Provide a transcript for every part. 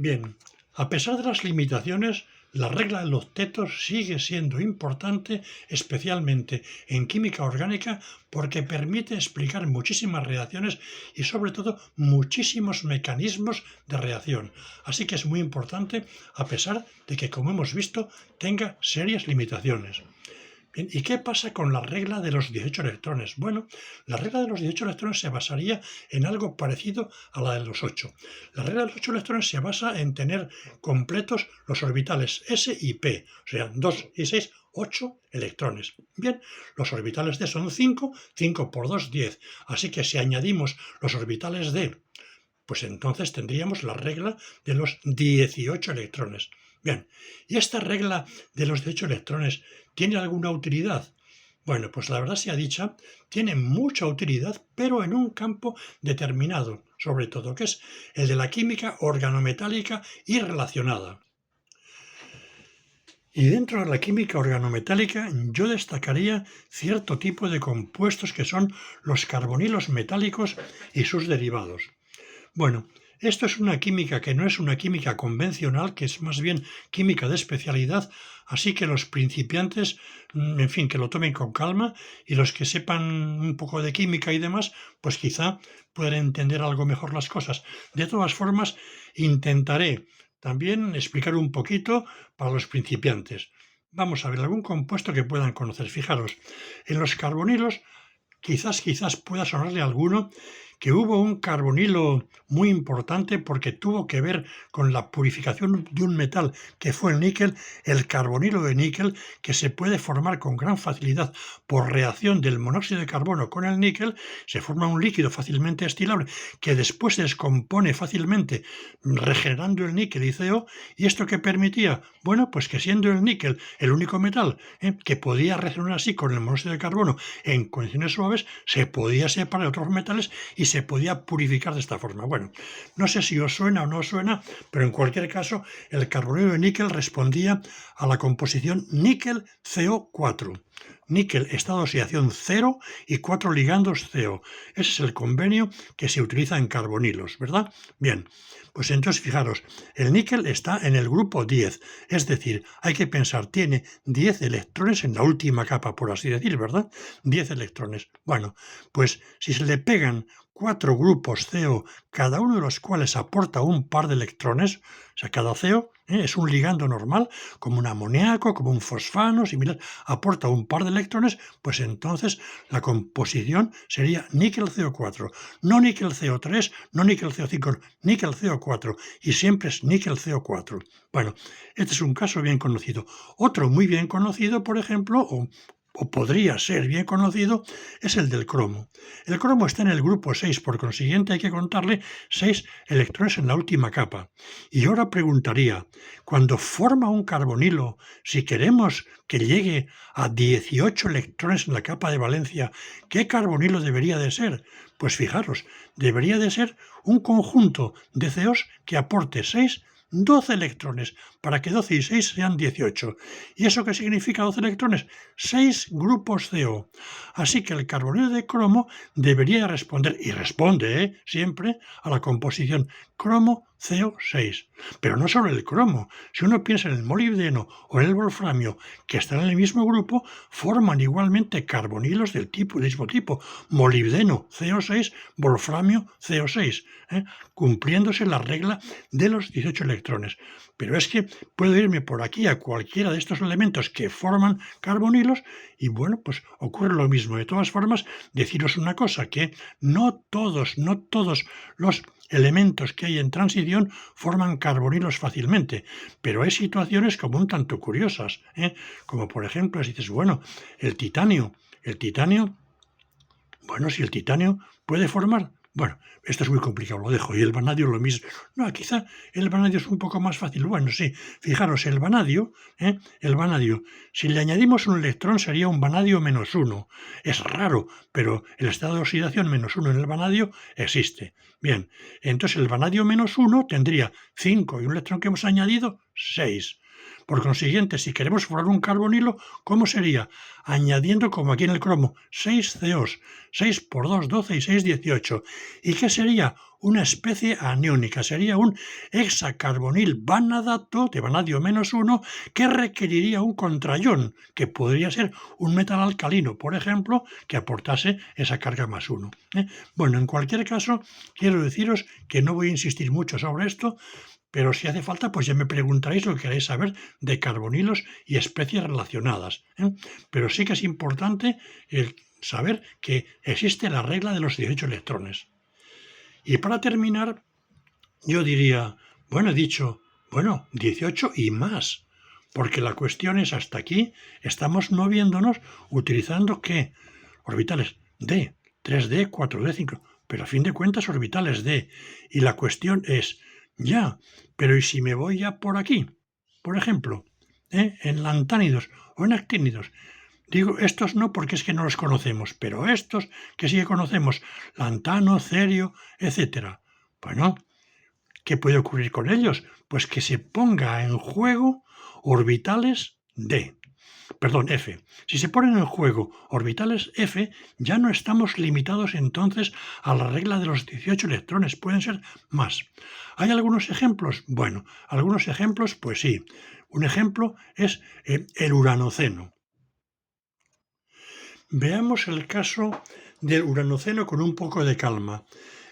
Bien, a pesar de las limitaciones, la regla del octeto sigue siendo importante, especialmente en química orgánica, porque permite explicar muchísimas reacciones y sobre todo muchísimos mecanismos de reacción. Así que es muy importante, a pesar de que, como hemos visto, tenga serias limitaciones. Bien, ¿y qué pasa con la regla de los 18 electrones? Bueno, la regla de los 18 electrones se basaría en algo parecido a la de los 8. La regla de los 8 electrones se basa en tener completos los orbitales s y p, o sea, 2 y 6, 8 electrones. Bien, los orbitales d son 5, 5 por 2, 10. Así que si añadimos los orbitales d, pues entonces tendríamos la regla de los 18 electrones. Bien, ¿y esta regla de los 18 electrones tiene alguna utilidad? Bueno, pues la verdad sea dicha, tiene mucha utilidad, pero en un campo determinado, sobre todo, que es el de la química organometálica y relacionada. Y dentro de la química organometálica yo destacaría cierto tipo de compuestos que son los carbonilos metálicos y sus derivados. Bueno, esto es una química que no es una química convencional, que es más bien química de especialidad, así que los principiantes, en fin, que lo tomen con calma y los que sepan un poco de química y demás, pues quizá puedan entender algo mejor las cosas. De todas formas, intentaré también explicar un poquito para los principiantes. Vamos a ver algún compuesto que puedan conocer. Fijaros, en los carbonilos quizás pueda sonarle a alguno que hubo un carbonilo muy importante porque tuvo que ver con la purificación de un metal que fue el níquel, el carbonilo de níquel, que se puede formar con gran facilidad por reacción del monóxido de carbono con el níquel, se forma un líquido fácilmente estilable que después se descompone fácilmente regenerando el níquel y CO, y esto que permitía, bueno, pues que siendo el níquel el único metal que podía reaccionar así con el monóxido de carbono en condiciones suaves, se podía separar de otros metales y se podía purificar de esta forma. Bueno, no sé si os suena o no os suena, pero en cualquier caso, el carbonilo de níquel respondía a la composición níquel-CO4. Níquel, estado de oxidación 0 y 4 ligandos CO. Ese es el convenio que se utiliza en carbonilos, ¿verdad? Bien, pues entonces fijaros, el níquel está en el grupo 10, es decir, hay que pensar, tiene 10 electrones en la última capa, por así decir, ¿verdad? 10 electrones. Bueno, pues si se le pegan 4 grupos CO, cada uno de los cuales aporta un par de electrones, o sea, cada CO es un ligando normal, como un amoníaco, como un fosfano, similar, aporta un par de electrones, pues entonces la composición sería níquel CO4, no níquel CO3, no níquel CO5, níquel CO4, y siempre es níquel CO4. Bueno, este es un caso bien conocido. Otro muy bien conocido, por ejemplo, o podría ser bien conocido, es el del cromo. El cromo está en el grupo 6, por consiguiente hay que contarle 6 electrones en la última capa. Y ahora preguntaría, cuando forma un carbonilo, si queremos que llegue a 18 electrones en la capa de valencia, ¿qué carbonilo debería de ser? Pues fijaros, debería de ser un conjunto de COs que aporte 12 electrones, para que 12 y 6 sean 18. ¿Y eso qué significa 12 electrones? 6 grupos CO. Así que el carbonilo de cromo debería responder, y responde siempre, a la composición cromo CO6. Pero no solo el cromo. Si uno piensa en el molibdeno o en el wolframio, que están en el mismo grupo, forman igualmente carbonilos del mismo tipo. Molibdeno CO6, wolframio CO6, cumpliéndose la regla de los 18 electrones. Pero es que puedo irme por aquí a cualquiera de estos elementos que forman carbonilos y bueno, pues ocurre lo mismo. De todas formas, deciros una cosa, que no todos los elementos que hay en transición forman carbonilos fácilmente, pero hay situaciones como un tanto curiosas, como por ejemplo, si dices, bueno, el titanio, bueno, si el titanio puede formar, bueno, esto es muy complicado, lo dejo, y el vanadio lo mismo. No, quizá el vanadio es un poco más fácil. Bueno, sí, fijaros, el vanadio, si le añadimos un electrón sería un vanadio -1. Es raro, pero el estado de oxidación -1 en el vanadio existe. Bien, entonces el vanadio -1 tendría 5 y un electrón que hemos añadido, 6. Por consiguiente, si queremos formar un carbonilo, ¿cómo sería? añadiendo, como aquí en el cromo, 6 COs, 6 por 2, 12 y 6, 18. ¿Y qué sería? Una especie aniónica, sería un hexacarbonil vanadato de vanadio -1 que requeriría un contraión, que podría ser un metal alcalino, por ejemplo, que aportase esa carga +1. Bueno, en cualquier caso, quiero deciros que no voy a insistir mucho sobre esto, pero si hace falta, pues ya me preguntaréis lo que queréis saber de carbonilos y especies relacionadas. Pero sí que es importante saber que existe la regla de los 18 electrones. Y para terminar, yo diría, bueno, he dicho, 18 y más, porque la cuestión es hasta aquí, estamos moviéndonos utilizando ¿qué? Orbitales D, 3D, 4D, 5, pero a fin de cuentas orbitales D. Y la cuestión es, ya, pero ¿y si me voy ya por aquí? Por ejemplo, en lantánidos o en actínidos. Digo, estos no porque es que no los conocemos, pero estos que sí que conocemos, lantano, cerio, etc. Bueno, ¿qué puede ocurrir con ellos? Pues que se ponga en juego orbitales F. Si se ponen en juego orbitales F, ya no estamos limitados entonces a la regla de los 18 electrones, pueden ser más. ¿Hay algunos ejemplos? Bueno, algunos ejemplos, pues sí. Un ejemplo es el uranoceno. Veamos el caso del uranoceno con un poco de calma.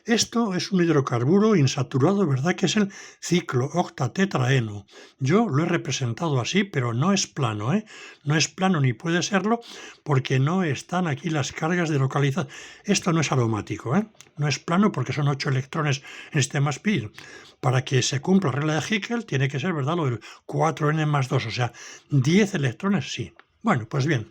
Esto es un hidrocarburo insaturado, ¿verdad? Que es el ciclooctatetraeno. Yo lo he representado así, pero no es plano, ¿eh? No es plano ni puede serlo porque no están aquí las cargas de localización. Esto no es aromático, ¿eh? No es plano porque son 8 electrones en este más pi. Para que se cumpla la regla de Hickel tiene que ser, ¿verdad? Lo del 4n más 2, o sea, 10 electrones sí. Bueno, pues bien.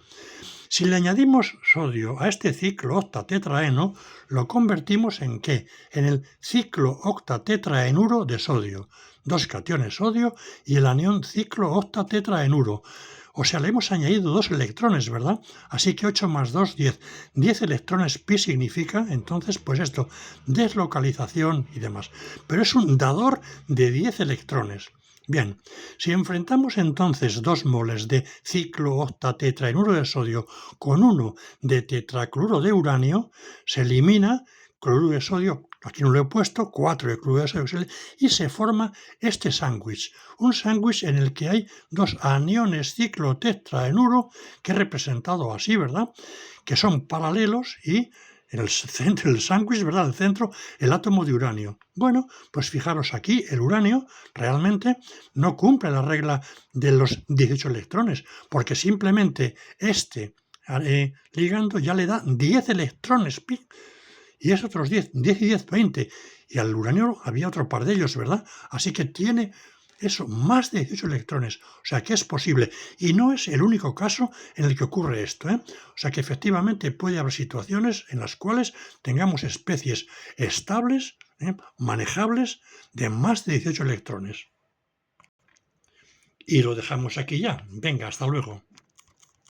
Si le añadimos sodio a este ciclooctatetraeno, lo convertimos ¿en qué? En el ciclooctatetraenuro de sodio, 2 cationes sodio y el anión ciclooctatetraenuro. O sea, le hemos añadido 2 electrones, ¿verdad? Así que 8 más 2, 10. 10 electrones pi significa, entonces, pues esto, deslocalización y demás. Pero es un dador de 10 electrones. Bien, si enfrentamos entonces 2 moles de ciclooctatetraenuro de sodio con 1 de tetracloruro de uranio, se elimina cloruro de sodio, aquí no lo he puesto, 4 de cloruro de sodio, y se forma este sándwich, un sándwich en el que hay 2 aniones ciclotetraenuro, que he representado así, ¿verdad?, que son paralelos y en el centro del sándwich, ¿verdad?, el centro, el átomo de uranio. Bueno, pues fijaros aquí, el uranio realmente no cumple la regla de los 18 electrones, porque simplemente este ligando ya le da 10 electrones pi, y es otros 10 y 10, 20, y al uranio había otro par de ellos, ¿verdad? Así que tiene eso, más de 18 electrones, o sea que es posible, y no es el único caso en el que ocurre esto, O sea que efectivamente puede haber situaciones en las cuales tengamos especies estables, manejables, de más de 18 electrones. Y lo dejamos aquí ya. Venga, hasta luego.